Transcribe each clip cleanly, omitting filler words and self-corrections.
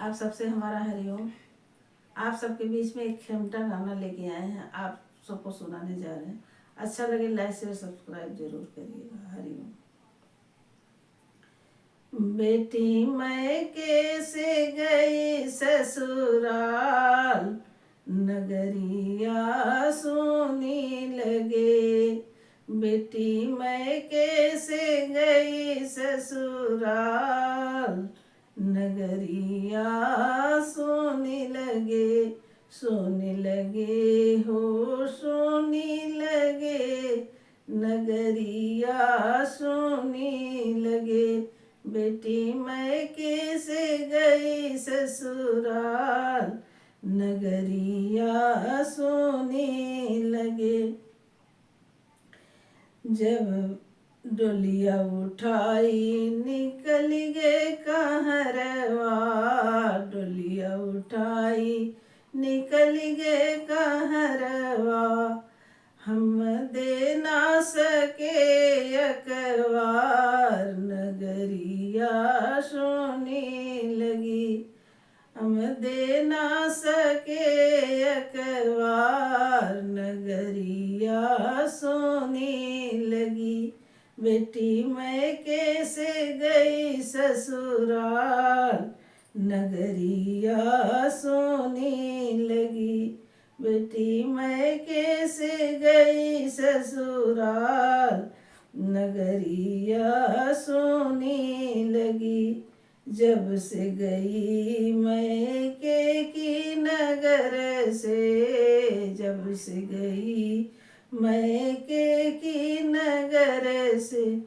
आप सबसे हमारा हरिओम। आप सबके बीच में एक खेमटा गाना लेके आए हैं, आप सबको सुनाने जा रहे हैं। अच्छा लगे लाइक शेयर सब्सक्राइब जरूर करिएगा। हरिओम। बेटी मैके से गई ससुराल, नगरिया सोनी लगे। बेटी मैके से गई ससुराल, नगरिया सोने लगे। सोने लगे हो सोने लगे, नगरिया सोने लगे। बेटी मैके से गई ससुराल, नगरिया सोने लगे। जब डोलिया उठाई निकल गए कहरवा, डोलिया उठाई निकल गए कहरवा। हम दे ना सके अकबार, नगरिया सोने लगी। हम दे ना सके अकबार, नगरिया सोने लगी। बेटी मैके से गई ससुराल, नगरिया सोने लगी। बेटी मैके से गई ससुराल, नगरिया सोने लगी। जब से गई मैके की नगर से, जब से गई मैके की नगर से।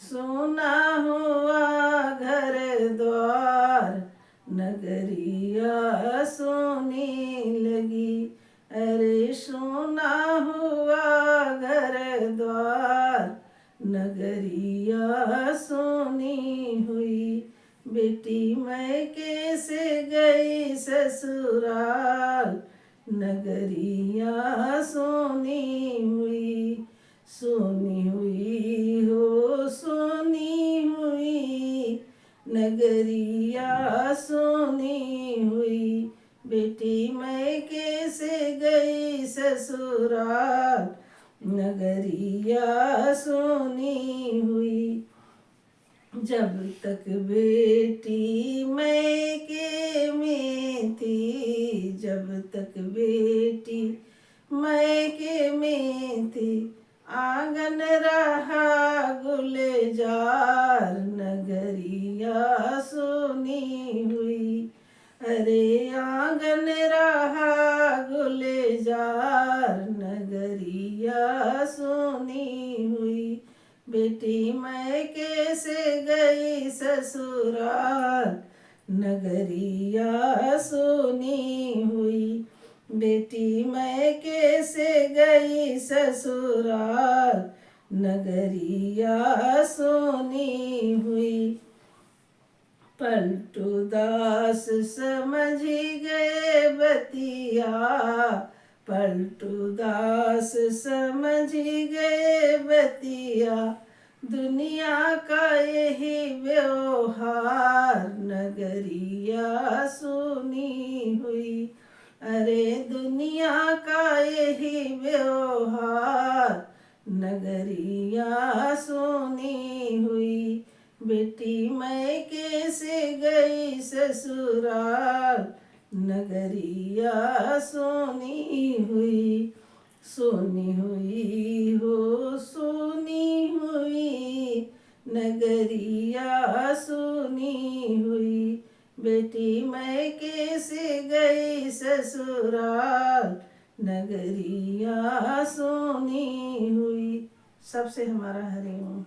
सोना हुआ घर द्वार, नगरिया सोने लगी। अरे सोना हुआ घर द्वार, नगरिया सोनी हुई। बेटी मैके से गई ससुराल, नगरिया सोनी हुई। सोनी हुई हो सोनी हुई, नगरिया सोनी हुई। बेटी मैके से गई ससुराल, नगरिया सोनी हुई। जब तक बेटी मैके में थी, जब तक बेटी मैके में थी। आंगन रहा गुलजार, नगरिया सोनी हुई। अरे आंगन रहा गुलजार, नगरिया सोनी हुई। बेटी मैके से गई ससुराल, नगरिया सोनी हुई। बेटी मैके से गई ससुराल, नगरिया सोनी हुई। पलटू दास समझ गए बतिया, पलटू दास समझ गए बतिया। दुनिया का यही व्यवहार, नगरिया सोनी हुई। अरे दुनिया का यही व्यवहार, नगरिया सोनी हुई। बेटी मैके से गई ससुराल, नगरिया सोनी हुई। सोनी हुई हो सोनी हुई, नगरिया सोनी हुई। बेटी मैके से गई ससुराल, नगरिया सोनी हुई। सबसे हमारा हरिओम।